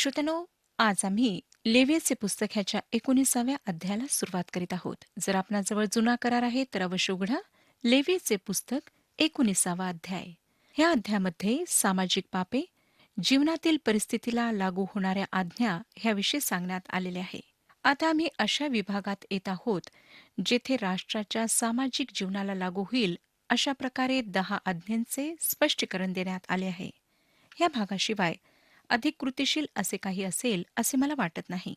श्रोत्यानो, आज आम्ही लेव्हीचे पुस्तक ह्याच्या 19व्या अध्यायाला सुरुवात करीत आहोत. जर आपणाजवळ जुना करार आहे तर अवश्य उघडा. लेव्हीचे पुस्तक 19वा अध्याय. ह्या अध्यायामध्ये सामाजिक पापे, जीवनातील परिस्थितीला लागू होणाऱ्या आज्ञा ह्याविषयी सांगण्यात आलेले आहे. आता आम्ही अशा विभागात येत आहोत जेथे राष्ट्राच्या सामाजिक जीवनाला लागू होईल अशा प्रकारे 10 आज्ञांचे स्पष्टीकरण देण्यात आले आहे. या भागाशिवाय अधिक कृतिशील असे काही असेल असे मला वाटत नाही.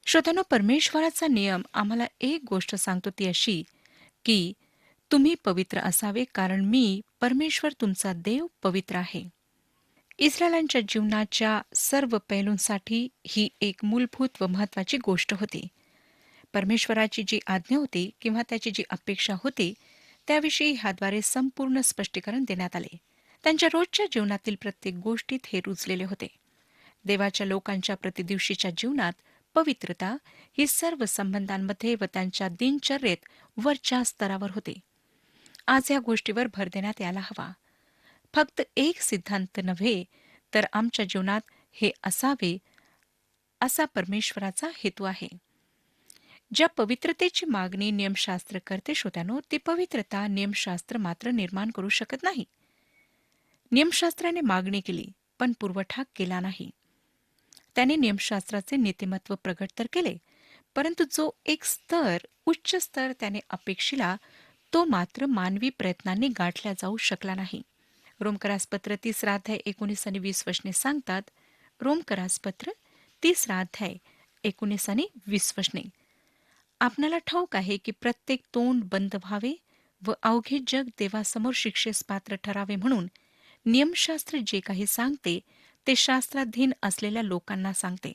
श्रोत्यानो, परमेश्वराचा नियम आम्हाला एक गोष्ट सांगतो ती अशी की तुम्ही पवित्र असावे कारण मी परमेश्वर तुमचा देव पवित्र आहे. इस्रायलांच्या जीवनाच्या सर्व पैलूंसाठी ही एक मूलभूत व महत्वाची गोष्ट होती. परमेश्वराची जी आज्ञा होती किंवा त्याची जी अपेक्षा होती त्याविषयी ह्याद्वारे संपूर्ण स्पष्टीकरण देण्यात आले. त्यांच्या रोजच्या जीवनातील प्रत्येक गोष्टीत हे रुजलेले होते. देवाच्या लोकांच्या प्रतिदिवशीच्या जीवनात पवित्रता ही सर्व संबंधांमध्ये व त्यांच्या दिनचर्येत वरच्या स्तरावर होते. आज या गोष्टीवर भर देण्यात यायला हवा. फक्त एक सिद्धांत नव्हे तर आमच्या जीवनात हे असावे असा परमेश्वराचा हेतू आहे. ज्या पवित्रतेची मागणी नियमशास्त्र करते श्रोत्यानो, ती पवित्रता नियमशास्त्र मात्र निर्माण करू शकत नाही. नियमशास्त्राने मागणी केली पण पुरवठा केला नाही. त्याने नियमशास्त्राचे नीतिमत्व प्रगट तर केले, परंतु जो एक उच्च स्तर त्याने अपेक्षिला तो मात्र मानवी प्रयत्नांनी गाठला जाऊ शकला नाही. रोमकरासपत्र 3 अध्याय 19 आणि 20 वचने सांगतात. रोमकरासपत्र 3 अध्याय 19 आणि 20 वचने. आपणाला ठाऊक आहे की प्रत्येक तोंड बंद व्हावे व अवघे जग देवासमोर शिक्षेस पात्र ठरावे म्हणून नियमशास्त्र जे काही सांगते ते शास्त्राधीन असलेल्या लोकांना सांगते.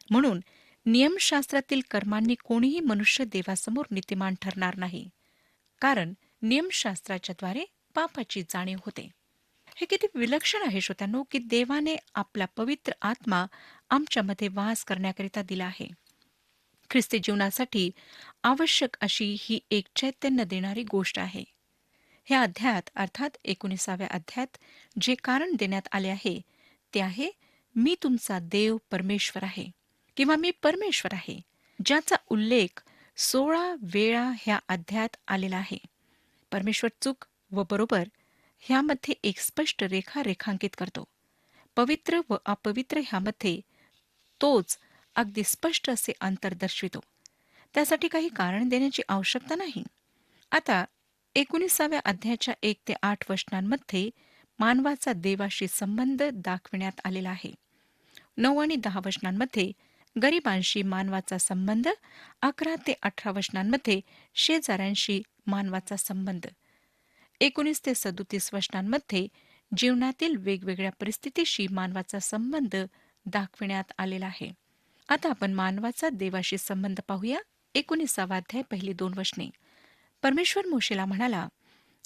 म्हणून नियमशास्त्रातील कर्मांनी कोणीही मनुष्य देवासमोर नीतिमान ठरणार नाही, कारण नियमशास्त्राच्याद्वारे पापाची जाणीव होते. हे किती विलक्षण आहे श्रोत्यांनो की देवाने आपला पवित्र आत्मा आमच्यामध्ये वास करण्याकरिता दिला आहे. ख्रिस्ती जीवनासाठी आवश्यक अशी ही एक चैतन्य देणारी गोष्ट आहे. ह्या अध्यायात अर्थात 19व्या अध्यायात जे कारण देण्यात आले आहे ते आहे, मी तुमचा देव परमेश्वर आहे किंवा मी परमेश्वर आहे, ज्याचा उल्लेख 16 वेळा ह्या अध्यायात आलेला आहे. परमेश्वर चूक व बरोबर ह्यामध्ये एक स्पष्ट रेखा रेखांकित करतो. पवित्र व अपवित्र ह्यामध्ये तोच अगदी स्पष्ट असे अंतर दर्शवितो. त्यासाठी काही कारण देण्याची आवश्यकता नाही. आता 19व्या अध्यायाच्या 1 ते 8 वचनांमध्ये मानवाचा देवाशी संबंध दाखविण्यात आलेला आहे. 9 आणि 10 वचनांमध्ये गरिबांशी मानवाचा संबंध, 11 ते 18 वचनांमध्ये शेजाऱ्यांशी मानवाचा संबंध, 19 ते 37 वचनांमध्ये जीवनातील वेगवेगळ्या परिस्थितीशी मानवाचा संबंध दाखविण्यात आलेला आहे. आता आपण मानवाचा देवाशी संबंध पाहूया. 19वा अध्याय पहिली 2 वचने. परमेश्वर मोशेला म्हणाला,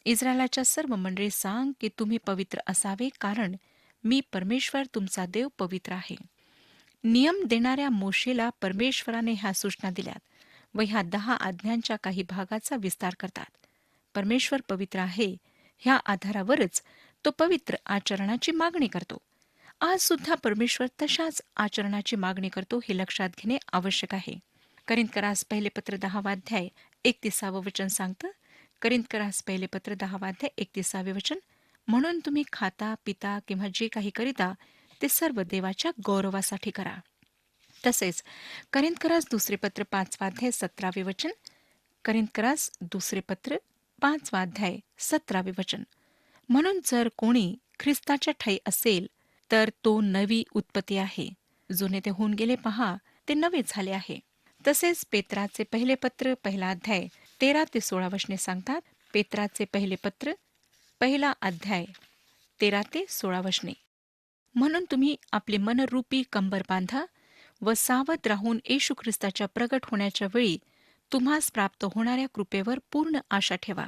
इस्रायलाच्या सर्व मंडळी सांग की तुम्ही पवित्र असावे कारण मी परमेश्वर तुमचा देव पवित्र आहे. नियम देणाऱ्या मोशेला परमेश्वराने ह्या सूचना दिल्यात व ह्या 10 आज्ञांच्या काही भागाचा विस्तार करतात. परमेश्वर पवित्र आहे ह्या आधारावरच तो पवित्र आचरणाची मागणी करतो. आज सुद्धा परमेश्वर तशाच आचरणाची मागणी करतो हे लक्षात घेणे आवश्यक आहे. करिंथकरास पहिले पत्र 10 अध्याय 31 वचन सांगतं. करिंथकरास पहिले पत्र 10 अध्याय 31 वचन. म्हणून तुम्ही खाता पिता किंवा जे काही करिता ते सर्व देवाच्या गौरवासाठी करा. तसेच करिंथकरास दुसरे पत्र 5 अध्याय 17 वचन. करिंथकरास दुसरे पत्र 5 अध्याय 17 वचन. म्हणून जर कोणी ख्रिस्ताच्या ठायी असेल तर तो नवी उत्पत्ती आहे. जुने ते होऊन गेले पहा, ते नवे झाले आहे. तसेच पेत्राचे पहिले पत्र 1 अध्याय 13 ते 16 वचने सांगतात. पेत्राचे पहिले पत्र 1 अध्याय 13 ते 16 वचने. म्हणून तुम्ही आपले मनरूपी कंबर बांधा व सावध राहून येशू ख्रिस्ताच्या प्रगट होण्याच्या वेळी तुम्हास प्राप्त होणाऱ्या कृपेवर पूर्ण आशा ठेवा.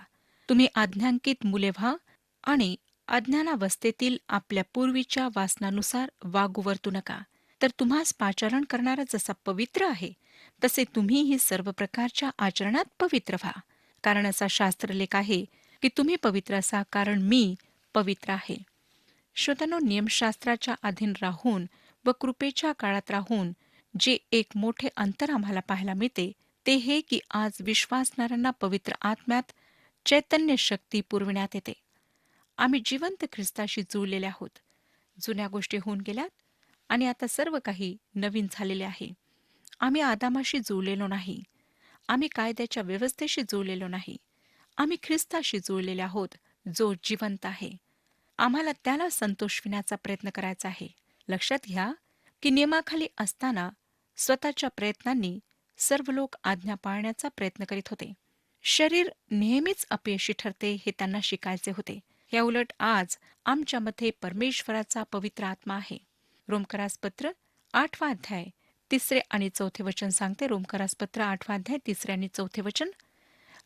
तुम्ही आज्ञांकित मुले व्हा आणि अज्ञानावस्थेतील आपल्या पूर्वीच्या वासनानुसार वागू वर्तू नका. तर तुम्हास पाचारण करणारा जसा पवित्र आहे तसे तुम्हीही सर्व प्रकारच्या आचरणात पवित्र व्हा. कारण असा शास्त्रलेख आहे की तुम्ही पवित्र असा कारण मी पवित्र आहे. श्रोत्यानो, नियमशास्त्राच्या अधीन राहून व कृपेच्या काळात राहून जे एक मोठे अंतर आम्हाला पाहायला मिळते ते हे की आज विश्वासणाऱ्यांना पवित्र आत्म्यात चैतन्य शक्ती पुरविण्यात येते. आम्ही जिवंत ख्रिस्ताशी जुळलेले आहोत. जुन्या गोष्टी होऊन गेल्यात आणि आता सर्व काही नवीन झालेले आहे. आम्ही आदामाशी जुळलेलो नाही. आम्ही कायद्याच्या व्यवस्थेशी जुळलेलो नाही. आम्ही ख्रिस्ताशी जुळलेले आहोत, जो जिवंत आहे. आम्हाला त्याला संतोषविण्याचा प्रयत्न करायचा आहे. लक्षात घ्या की नियमाखाली असताना स्वतःच्या प्रयत्नांनी सर्व लोक आज्ञा पाळण्याचा प्रयत्न करीत होते. शरीर नेहमीच अपयशी ठरते हे त्यांना शिकायचे होते. या उलट आज आमच्यामध्ये परमेश्वराचा पवित्र आत्मा आहे. रोमकरासपत्र 8 अध्याय 3 आणि 4 वचन सांगते. रोमकरासपत्र 8 अध्याय 3 आणि 4 वचन.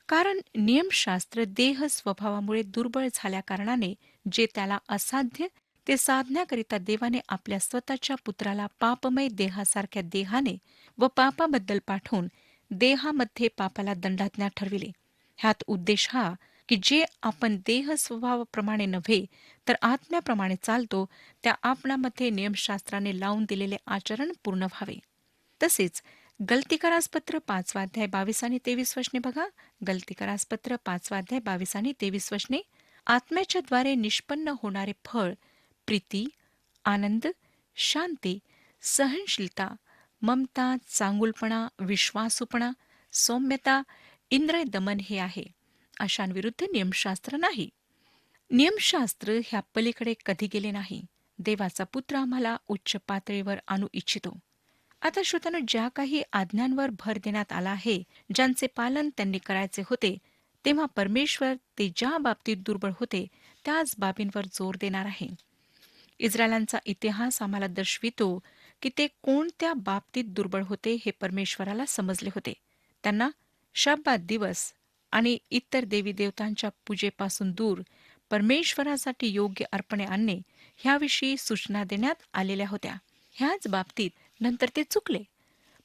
कारण नियमशास्त्र देह स्वभावामुळे दुर्बळ झाल्या कारणाने जे त्याला असाध्य ते साधण्याकरिता देवाने आपल्या स्वतःच्या पुत्राला पापमय देहासारख्या देहाने व पापाबद्दल पाठवून देहामध्ये पापाला दंडाज्ञा ठरविले. ह्यात उद्देश हा की जे आपण देह स्वभावाप्रमाणे नव्हे तर आत्म्याप्रमाणे चालतो त्या आपणामध्ये नियमशास्त्राने लावून दिलेले आचरण पूर्ण व्हावे. तसेच गलतीकारासपत्र 5 अध्याय 22 आणि 23 वचने बघा. गलतीकारासपत्र 5 अध्याय 22 आणि 23 वचने. आत्म्याच्या द्वारे निष्पन्न होणारे फळ प्रीती, आनंद, शांती, सहनशीलता, ममता, चांगुलपणा, विश्वासूपणा, सौम्यता, इंद्रिय दमन हे आहे. अशांविरुद्ध नियमशास्त्र नाही. नियमशास्त्र ह्या पलीकडे कधी गेले नाही. देवाचा पुत्र आम्हाला उच्च पातळीवर आणू इच्छितो. आता श्रोत्यानो, ज्या काही आज्ञांवर भर देण्यात आला आहे, ज्यांचे पालन त्यांनी करायचे होते, तेव्हा परमेश्वर ते ज्या बाबतीत दुर्बळ होते त्याच बाबींवर जोर देणार आहे. इस्रायलांचा इतिहास आम्हाला दर्शवितो की ते कोणत्या बाबतीत दुर्बळ होते हे परमेश्वराला समजले होते. त्यांना शब्बात दिवस आणि इतर देवी देवतांच्या पूजेपासून दूर परमेश्वरासाठी योग्य अर्पणे आणणे ह्याविषयी सूचना देण्यात आलेल्या होत्या. ह्याच बाबतीत नंतर ते चुकले.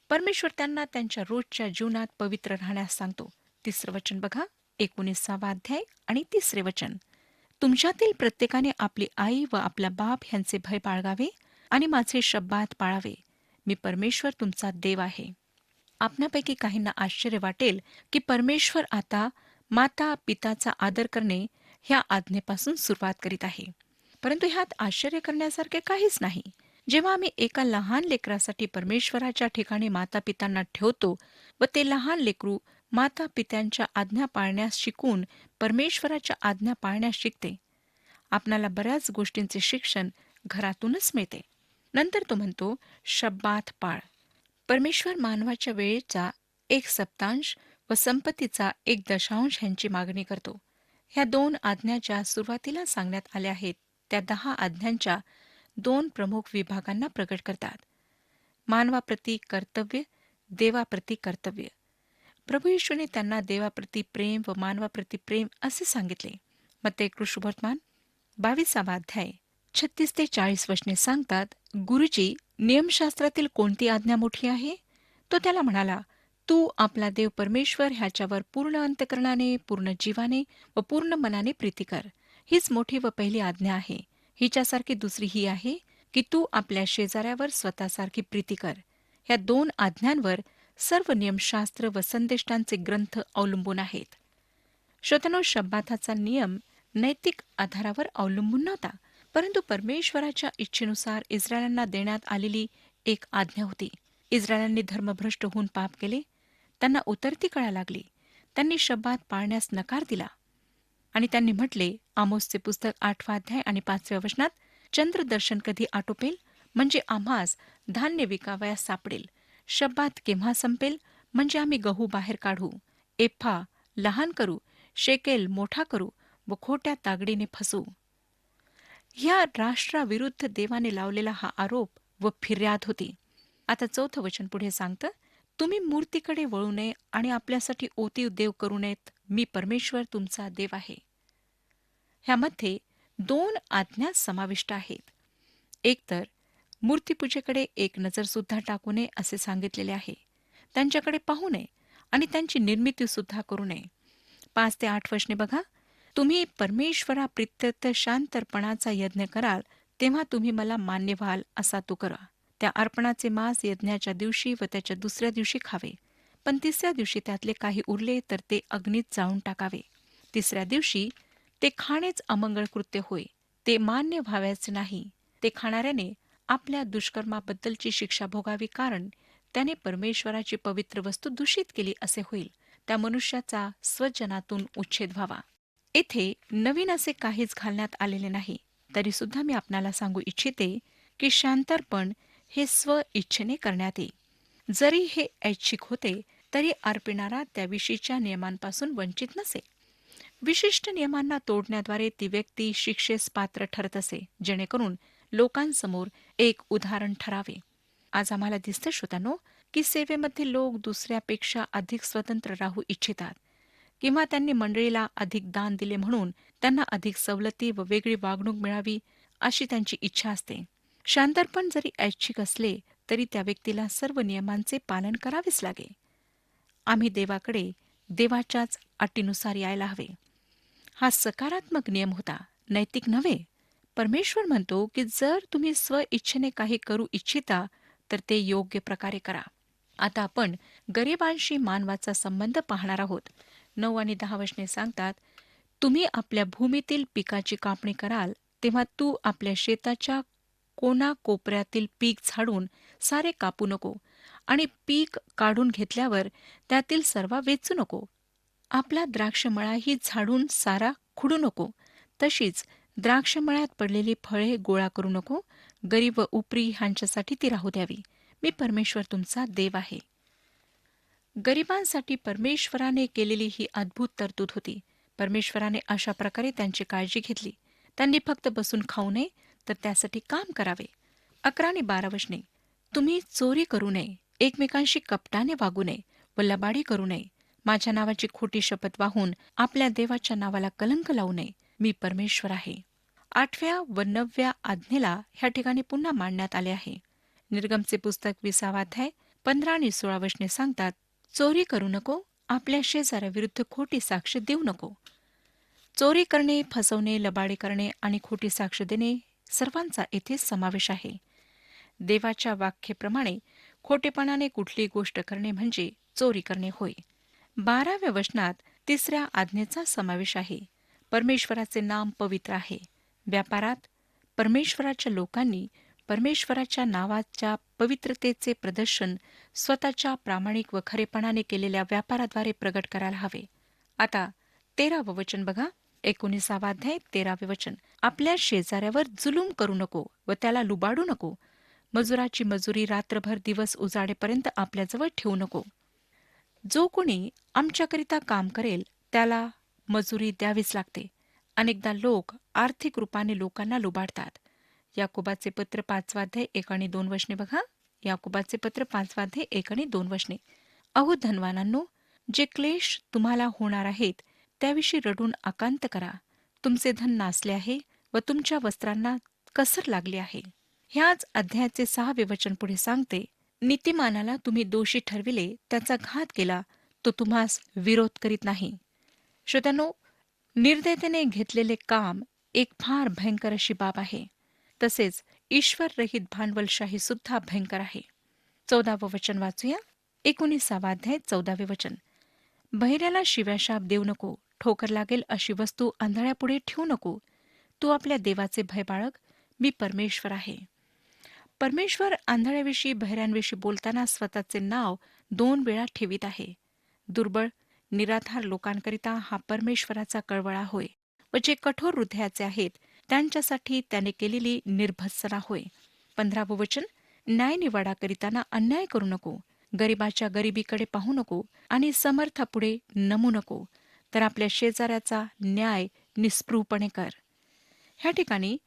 परमेश्वर त्यांना त्यांच्या रोजच्या जीवनात पवित्र राहण्यास सांगतो. 3 वचन बघा. 19 अध्याय आणि 3 वचन. तुमच्यातील प्रत्येकाने आपली आई व आपला बाप ह्यांचे भय बाळगावे आणि माझे शब्बात पाळावे. मी परमेश्वर तुमचा देव आहे. आपणापैकी काहींना आश्चर्य वाटेल की परमेश्वर आता माता पिताचा आदर करणे ह्या आज्ञेपासून सुरुवात करीत आहे. परंतु ह्यात आश्चर्य करण्यासारखे काहीच नाही. जेव्हा आम्ही एका लहान लेकरासाठी परमेश्वराच्या ठिकाणी माता पित्यांना ठेवतो व ते लहान लेकरू माता पित्यांच्या आज्ञा पाळण्यास शिकून परमेश्वराच्या आज्ञा पाळण्यास शिकते. आपणाला बऱ्याच गोष्टींचे शिक्षण घरातूनच मिळते. नंतर तो म्हणतो शब्बात पाळ. परमेश्वर मानवाच्या वेळेचा 1/7 व संपत्तीचा 1/10 ह्यांची मागणी करतो. ह्या 2 आज्ञा ज्या सुरुवातीला सांगण्यात आल्या आहेत त्या 10 आज्ञांच्या 2 प्रमुख विभागांना प्रकट करतात. मानवाप्रती कर्तव्य, देवाप्रती कर्तव्य. प्रभू येशूने त्यांना देवाप्रती प्रेम व मानवाप्रती प्रेम असे सांगितले. मत्ते कृष्णवर्तमान 22 अध्याय 36 ते 40 वचने सांगतात, गुरुजी, नियमशास्त्रातील कोणती आज्ञा मोठी आहे? तो त्याला म्हणाला, तू आपला देव परमेश्वर ह्याच्यावर पूर्ण अंतकरणाने, पूर्ण जीवाने व पूर्ण मनाने प्रीती कर. हीच मोठी व पहिली आज्ञा आहे. हिच्यासारखी दुसरी ही आहे की तू आपल्या शेजाऱ्यावर स्वतःसारखी प्रीती कर. ह्या 2 आज्ञांवर सर्व नियमशास्त्र व संदेष्टांचे ग्रंथ अवलंबून आहेत. श्रोत्यानो, शब्बाताचा नियम नैतिक आधारावर अवलंबून नव्हता, परंतु परमेश्वराच्या इच्छेनुसार इस्रायलांना देण्यात आलेली एक आज्ञा होती. इस्रायलांनी धर्मभ्रष्ट होऊन पाप केले. त्यांना उतरती कळा लागली. त्यांनी शब्बात पाळण्यास नकार दिला आणि त्यांनी म्हटले, आमोसचे पुस्तक 8 अध्याय आणि 5 वचनात, चंद्रदर्शन कधी आटोपेल, म्हणजे आम्हास धान्य विकावयास सापडेल. शब्बात केव्हा संपेल, म्हणजे आम्ही गहू बाहेर काढू, एफा लहान करू, शेकेल मोठा करू व खोट्या तागडीने फसवू. ह्या राष्ट्राविरुद्ध देवाने लावलेला हा आरोप व फिर्याद होती. आता 4 वचन पुढे सांगतं, तुम्ही मूर्तीकडे वळू नये आणि आपल्यासाठी ओतीव देव करू नयेत. मी परमेश्वर तुमचा देव आहे. ह्यामध्ये 2 आज्ञा समाविष्ट आहेत. एकतर मूर्तीपूजेकडे एक नजर सुद्धा टाकू नये असे सांगितलेले आहे. त्यांच्याकडे पाहू नये आणि त्यांची निर्मिती सुद्धा करू नये. 5 ते 8 वचने बघा. तुम्ही परमेश्वराप्रित्यर्थ शांतर्पणाचा यज्ञ कराल तेव्हा तुम्ही मला मान्य व्हाल असा तो करा. त्या अर्पणाचे मांस यज्ञाच्या दिवशी व त्याच्या दुसऱ्या दिवशी खावे. पण तिसऱ्या दिवशी त्यातले काही उरले तर ते अग्नीत जाळून टाकावे. तिसऱ्या दिवशी ते खाणेच अमंगळ कृत्य होय. ते मान्य व्हावयाचे नाही. ते खाणाऱ्याने आपल्या दुष्कर्माबद्दलची शिक्षा भोगावी, कारण त्याने परमेश्वराची पवित्र वस्तू दूषित केली असे होईल. त्या मनुष्याचा स्वजनातून उच्छेद व्हावा. येथे नवीन असे काहीच घालण्यात आलेले नाही. तरी सुद्धा मी आपणाला सांगू इच्छिते की शांतर्पण हे स्व इच्छेने करण्यात येईल. जरी हे ऐच्छिक होते तरी अर्पिणारा त्याविषयीच्या नियमांपासून वंचित नसे. विशिष्ट नियमांना तोडण्याद्वारे ती व्यक्ती शिक्षेस पात्र ठरत असे, जेणेकरून लोकांसमोर एक उदाहरण ठरावे. आज आम्हाला दिसतं श्रोत्यानो की सेवेमध्ये लोक दुसऱ्यापेक्षा अधिक स्वतंत्र राहू इच्छितात, किंवा त्यांनी मंडळीला अधिक दान दिले म्हणून त्यांना अधिक सवलती व वेगळी वागणूक मिळावी अशी त्यांची इच्छा असते. शांतर्पण जरी ऐच्छिक असले तरी त्या व्यक्तीला सर्व नियमांचे पालन करावेच लागे. आम्ही देवाकडे देवाच्याच अटीनुसार यायला हवे. हा सकारात्मक नियम होता, नैतिक नव्हे. परमेश्वर म्हणतो की जर तुम्ही स्व इच्छेने काही करू इच्छिता तर ते योग्य प्रकारे करा. आता आपण गरिबांशी मानवाचा संबंध पाहणार आहोत. 9 आणि 10 वचने सांगतात, तुम्ही आपल्या भूमीतील पिकाची कापणी कराल तेव्हा तू आपल्या शेताच्या कोनाकोपऱ्यातील पीक झाडून सारे कापू नको, आणि पीक काढून घेतल्यावर त्यातील सर्व वेचू नको. आपला द्राक्षमळाही झाडून सारा खुडू नको. तशीच द्राक्षमळ्यात पडलेली फळे गोळा करू नको. गरीब व उपरी ह्यांच्यासाठी ती राहू द्यावी. मी परमेश्वर तुमचा देव आहे. गरिबांसाठी परमेश्वराने केलेली ही अद्भुत तरतूद होती. परमेश्वराने अशा प्रकारे त्यांची काळजी घेतली. त्यांनी फक्त बसून खाऊ नये, तर त्यासाठी काम करावे. 11 आणि 12 वचने, तुम्ही चोरी करू नये, एकमेकांशी कपटाने वागू नये व लबाडी करू नये. माझ्या नावाची खोटी शपथ वाहून आपल्या देवाच्या नावाला कलंक लावू नये. मी परमेश्वर आहे. 8व्या व 9व्या आज्ञेला ह्या ठिकाणी पुन्हा मांडण्यात आले आहे. निर्गमचे पुस्तक 20 अध्याय 15 आणि 16 वचने सांगतात, चोरी करू नको, आपल्या शेजाऱ्याविरुद्ध खोटी साक्ष देऊ नको. चोरी करणे, फसवणे, लबाडी करणे आणि खोटी साक्ष देणे सर्वांचा येथे समावेश आहे. देवाच्या व्याख्येप्रमाणे खोटेपणाने कुठली गोष्ट करणे म्हणजे चोरी करणे होय. 12व्या वचनात 3ऱ्या आज्ञेचा समावेश आहे. परमेश्वराचे नाम पवित्र आहे. व्यापारात परमेश्वराच्या लोकांनी परमेश्वराच्या नावाच्या पवित्रतेचे प्रदर्शन स्वतःच्या प्रामाणिक व खरेपणाने केलेल्या व्यापाराद्वारे प्रगट करायला हवे. आता 13वं वचन बघा. 19 अध्याय 13वे वचन, आपल्या शेजाऱ्यावर जुलूम करू नको व त्याला लुबाडू नको. मजुराची मजुरी रात्रभर दिवस उजाडेपर्यंत आपल्याजवळ ठेवू नको. जो कोणी आमच्याकरिता काम करेल त्याला मजुरी द्यावीच लागते. अनेकदा लोक आर्थिक रूपाने लोकांना लुबाडतात. याकोबाचे पत्र 5 अध्याय 1 आणि 2 वचने बघा. याकोबाचे पत्र 5 अध्याय 1 आणि 2 वचने, अहो धनवानांनो, जे क्लेश तुम्हाला होणार आहेत त्याविषयी रडून आकांत करा. तुमचे धन नासले आहे व तुमच्या वस्त्रांना कसर लागली आहे. ह्याच अध्यायाचे 6वे वचन पुढे सांगते, नीतिमानाला तुम्ही दोषी ठरविले, त्याचा घात केला, तो तुम्हास विरोध करीत नाही. श्रोत्यांनो, निर्दयतेने घेतलेले काम एक फार भयंकर अशी बाब आहे. तसेच ईश्वररहित भांडवलशाही सुद्धा भयंकर आहे. 14वं वचन वाचूया. 19 अध्याय 14वे वचन, बहिऱ्याला शिव्याशाप देऊ नको, ठोकर लागेल अशी वस्तू आंधळ्यापुढे ठेवू नको. तू आपल्या देवाचे भय बाळग, मी परमेश्वर आहे. परमेश्वर आंधळ्याविषयी बहिऱ्यांविषयी बोलताना स्वतःचे नाव 2 वेळा ठेवीत आहे. दुर्बळ निराधार लोकांकरिता हा परमेश्वराचा कळवळा होय, व जे कठोर हृदयाचे आहेत त्यांच्यासाठी त्याने केलेली निर्भत्सना होय. 15वं वचन, न्यायनिवाडा करिताना अन्याय करू नको, गरिबाच्या गरिबीकडे पाहू नको आणि समर्थापुढे नमू नको, तर आपल्या शेजाऱ्याचा न्याय निस्पृहपणे कर. ह्या ठिकाणी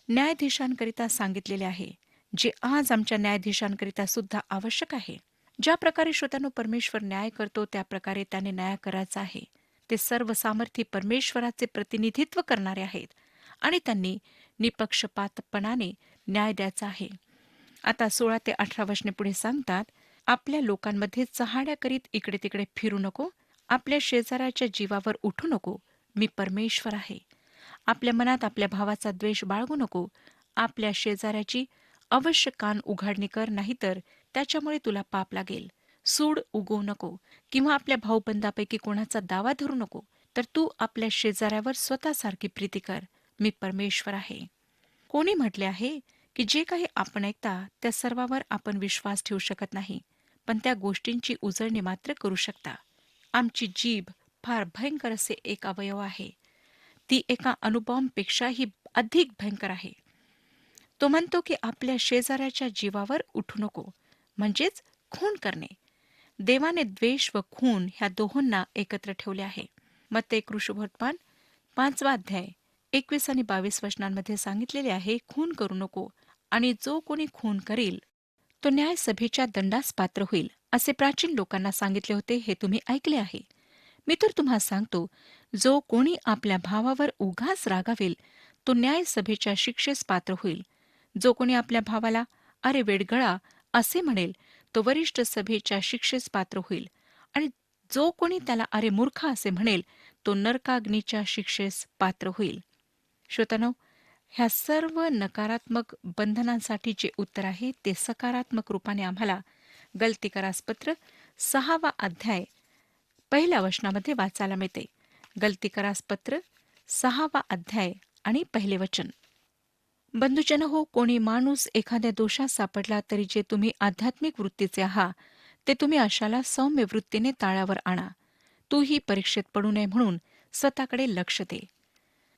न्यायाधीशांकरिता सांगितलेले आहे, जे आज आमच्या न्यायाधीशांकरिता सुद्धा आवश्यक आहे. ज्या प्रकारे श्रोत्यानो परमेश्वर न्याय करतो त्या प्रकारे त्याने न्याय करायचा आहे. ते सर्व सामर्थ्य परमेश्वराचे प्रतिनिधित्व करणारे आहेत आणि त्यांनी निपक्षपातपणाने न्याय द्यायचा आहे. आता 16 ते 18 वचने पुढे सांगतात, आपल्या लोकांमध्ये चहाड्या करीत इकडे तिकडे फिरू नको, आपल्या शेजाऱ्याच्या जीवावर उठू नको, मी परमेश्वर आहे. आपल्या मनात आपल्या भावाचा द्वेष बाळगू नको, आपल्या शेजाऱ्याची अवश्य कान उघाडणी कर, नाहीतर त्याच्यामुळे तुला पाप लागेल. सूड उगवू नको किंवा आपल्या भाऊबंदापैकी कोणाचा दावा धरू नको, तर तू आपल्या शेजाऱ्यावर स्वतःसारखी प्रीती कर. मी परमेश्वर आहे. कोणी म्हटले आहे की जे काही आपण ऐकता त्या सर्वावर आपण विश्वास ठेवू शकत नाही, पण त्या गोष्टींची उजळणी मात्र करू शकता. आमची जीभ फार भयंकर असे एक अवयव आहे. ती एका अणुबॉम्बपेक्षाही अधिक भयंकर आहे. तो म्हणतो की आपल्या शेजाऱ्याच्या जीवावर उठू नको, म्हणजेच खून करणे. देवाने द्वेष व खून ह्या दोहोंना एकत्र ठेवले आहे. मत्ते कृषुवर्तमान 5वा अध्याय 21 आणि 22 वचनांमध्ये सांगितलेले आहे, खून करू नको, आणि जो कोणी खून करील तो न्यायसभेच्या दंडास पात्र होईल, असे प्राचीन लोकांना सांगितले होते. हे तुम्ही ऐकले आहे. मी तर तुम्हाला सांगतो, जो कोणी आपल्या भावावर उगाच रागावेल तो न्यायसभेच्या शिक्षेस पात्र होईल. जो कोणी आपल्या भावाला अरे वेडगळा असे म्हणेल तो वरिष्ठ सभेच्या शिक्षेस पात्र होईल, आणि जो कोणी त्याला अरे मूर्ख असे म्हणेल तो नरकाग्नीच्या शिक्षेस पात्र होईल. श्रोतांनो, ह्या सर्व नकारात्मक बंधनांसाठी जे उत्तर आहे ते सकारात्मक रूपाने आम्हाला गलतीकरासपत्र 6वा अध्याय 1ल्या वचनामध्ये वाचायला मिळते. गलतीकरासपत्र 6वा अध्याय आणि 1ले वचन. बंधुजन हो, कोणी माणूस एखाद्या दोषात सापडला तरी जे तुम्ही आध्यात्मिक वृत्तीचे आहात ते तुम्ही अशाला सौम्य वृत्तीने ताळ्यावर आणा. तूही परीक्षेत पडू नये म्हणून स्वतःकडे लक्ष दे.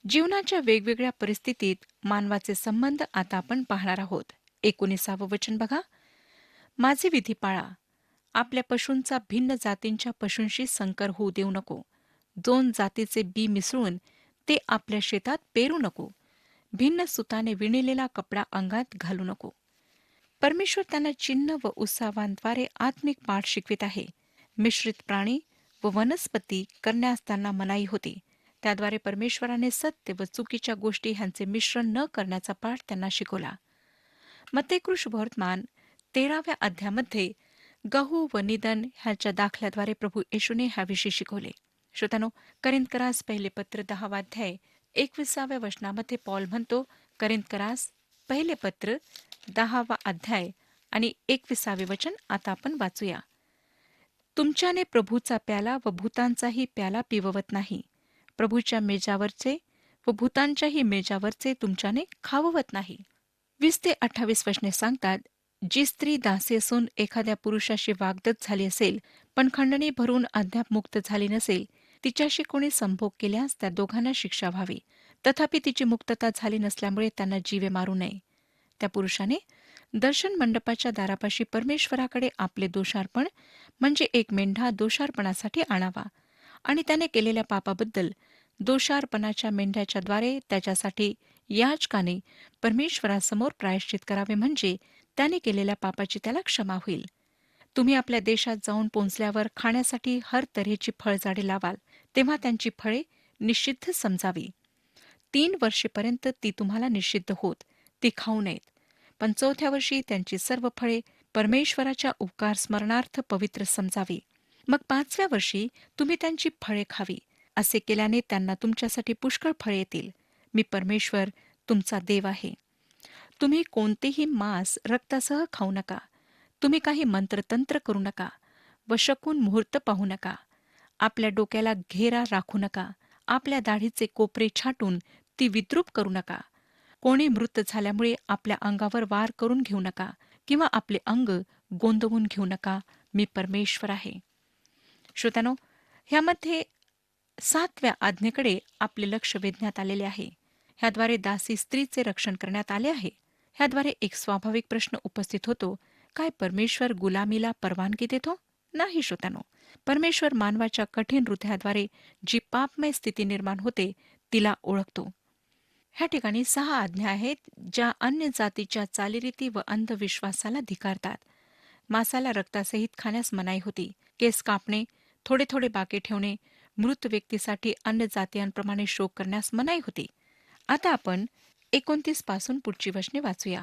जीवनाच्या वेगवेगळ्या परिस्थितीत मानवाचे संबंध आता आपण पाहणार आहोत. 19वे वचन बघा. माझे विधी पाळा. आपल्या पशूंचा भिन्न जातींच्या पशूंशी संकर होऊ देऊ नको. 2 जातीचे बी मिसळून ते आपल्या शेतात पेरू नको. भिन्न सुताने विणलेला कपडा अंगात घालू नको. परमेश्वर त्यांना चिन्ह व उत्सवांद्वारे आत्मिक पाठ शिकवित आहे. मिश्रित प्राणी व वनस्पती करण्यास त्यांना मनाई होती. त्याद्वारे परमेश्वराने सत्य व चुकीच्या गोष्टी ह्यांचे मिश्रण न करण्याचा पाठ त्यांना शिकवला. मत्ते कृषुवर्तमान 13व्या अध्यायामध्ये गहू व निधन ह्याच्या दाखल्याद्वारे प्रभू येशूने ह्याविषयी शिकवले. श्रोतानो, करिंथकरास पहिले पत्र 10वा अध्याय 21व्या वचनामध्ये पॉल म्हणतो, करिंथकरास पहिले पत्र 10वा अध्याय आणि 21वे वचन आता आपण वाचूया. तुमच्याने प्रभूचा प्याला व भूतांचाही प्याला पिववत नाही. प्रभूच्या मेजावरचे व भूतांच्याही मेजावरचे तुमच्याने खाववत नाही. 20 ते 28 वचने सांगतात, जी स्त्री दासी असून एखाद्या पुरुषाशी वागदत झाली असेल पण खंडणी भरून अद्याप मुक्त झाली नसेल, तिच्याशी कोणी संभोग केल्यास त्या दोघांना शिक्षा व्हावी. तथापि तिची मुक्तता झाली नसल्यामुळे त्यांना जीवे मारू नये. त्या पुरुषाने दर्शन मंडपाच्या दारापाशी परमेश्वराकडे आपले दोषार्पण म्हणजे एक मेंढा दोषार्पणासाठी आणावा, आणि त्याने केलेल्या पापाबद्दल दोषार्पणाच्या मेंढ्याच्याद्वारे त्याच्यासाठी याजकाने परमेश्वरासमोर प्रायश्चित करावे, म्हणजे त्याने केलेल्या पापाची त्याला क्षमा होईल. तुम्ही आपल्या देशात जाऊन पोहोचल्यावर खाण्यासाठी हर तऱ्हेची फळझाडे लावाल, तेव्हा त्यांची फळे निषिद्ध समजावी. 3 वर्षेपर्यंत ती तुम्हाला निषिद्ध होत, ती खाऊ नयेत. पण 4थ्या वर्षी त्यांची सर्व फळे परमेश्वराच्या उपकार स्मरणार्थ पवित्र समजावी. मग 5व्या वर्षी तुम्ही त्यांची फळे खावी. असे केल्याने त्यांना तुमच्यासाठी पुष्कळ फळे येतील. मी परमेश्वर तुमचा देव आहे. तुम्ही कोणतेही मांस रक्तासह खाऊ नका. तुम्ही काही मंत्रतंत्र करू नका व शकून मुहूर्त पाहू नका. आपल्या डोक्याला घेरा राखू नका. आपल्या दाढीचे कोपरे छाटून ती विद्रूप करू नका. कोणी मृत झाल्यामुळे आपल्या अंगावर वार करून घेऊ नका किंवा आपले अंग गोंदवून घेऊ नका. मी परमेश्वर आहे. श्रोत्यानो, ह्यामध्ये 7व्या आज्ञेकडे आपले लक्ष वेधण्यात आलेले आहे. ह्याद्वारे दासी स्त्रीचे रक्षण करण्यात आले आहे. ह्याद्वारे एक स्वाभाविक प्रश्न उपस्थित होतो, काय परमेश्वर गुलामीला परवानगी देतो? नाही श्रोत्यानो. परमेश्वर मानवाच्या कठीण हृदयाद्वारे जी पापमय स्थिती निर्माण होते तिला ओळखतो. ह्या ठिकाणी 6 आज्ञा आहेत, ज्या अन्य जातीच्या चालीरीती व अंधविश्वासाला धिक्कारतात. मासाला रक्तासहित खाण्यास मनाई होती. केस कापणे, थोडे थोडे बाकी ठेवणे, मृत व्यक्तीसाठी अन्य जातीयांप्रमाणे शोक करण्यास मनाई होती. आता आपण 29 पासून पुढची वचने वाचूया.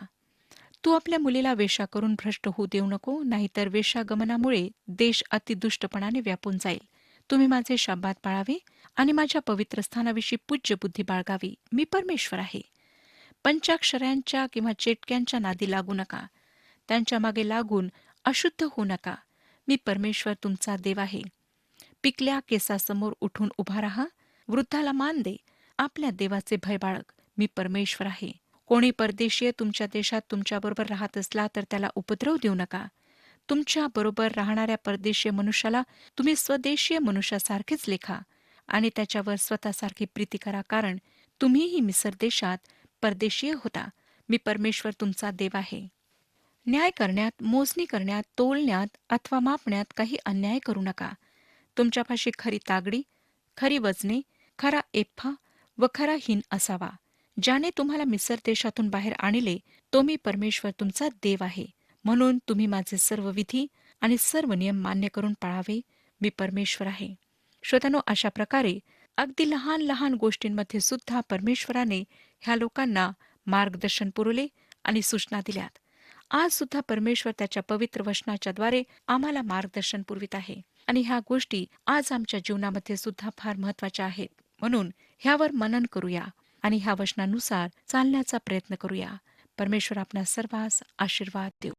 तू आपल्या मुलीला वेश्या करून भ्रष्ट होऊ देऊ नको, नाहीतर वेश्यागमनामुळे देश अतिदुष्टपणाने व्यापून जाईल. तुम्ही माझे शाब्बात पाळावे आणि माझ्या पवित्र स्थानाविषयी पूज्य बुद्धी बाळगावी. मी परमेश्वर आहे. पंचाक्षऱ्यांच्या किंवा चेटक्यांच्या नादी लागू नका. त्यांच्या मागे लागून अशुद्ध होऊ नका. मी परमेश्वर तुमचा देव आहे. पिकल्या केसासमोर उठून उभा राहा. वृद्धाला मान दे. आपल्या देवाचे भय बाळग. मी परमेश्वर आहे. कोणी परदेशीय तुमच्या देशात तुमच्याबरोबर राहत असला तर त्याला उपद्रव देऊ नका. तुमच्या बरोबर राहणाऱ्या परदेशीय मनुष्याला तुम्ही स्वदेशीय मनुष्यासारखेच लेखा आणि त्याच्यावर स्वतःसारखी प्रीती करा, कारण तुम्हीही मिसर देशात परदेशीय होता. मी परमेश्वर तुमचा देव आहे. न्याय करण्यात, मोजणी करण्यात, तोलण्यात अथवा मापण्यात काही अन्याय करू नका. तुमच्यापाशी खरी तागडी, खरी वजने, खरा एफ्फा व खरा हिन असावा. ज्याने तुम्हाला मिसर देशातून बाहेर आणले, तो मी परमेश्वर तुमचा देव आहे. म्हणून तुम्ही माझे सर्व विधी आणि सर्व नियम मान्य करून पाळावे. मी परमेश्वर आहे. श्रोत्यानो, अशा प्रकारे अगदी लहान लहान गोष्टींमध्ये सुद्धा परमेश्वराने ह्या लोकांना मार्गदर्शन पुरवले आणि सूचना दिल्यात. आज सुद्धा परमेश्वर त्याच्या पवित्र वचनाच्याद्वारे आम्हाला मार्गदर्शन पुरवित आहे आणि ह्या गोष्टी आज आमच्या जीवनामध्ये सुद्धा फार महत्वाच्या आहेत. म्हणून ह्यावर मनन करूया आणि ह्या वचनानुसार चालण्याचा प्रयत्न करूया. परमेश्वर आपणा सर्वांस आशीर्वाद देऊ.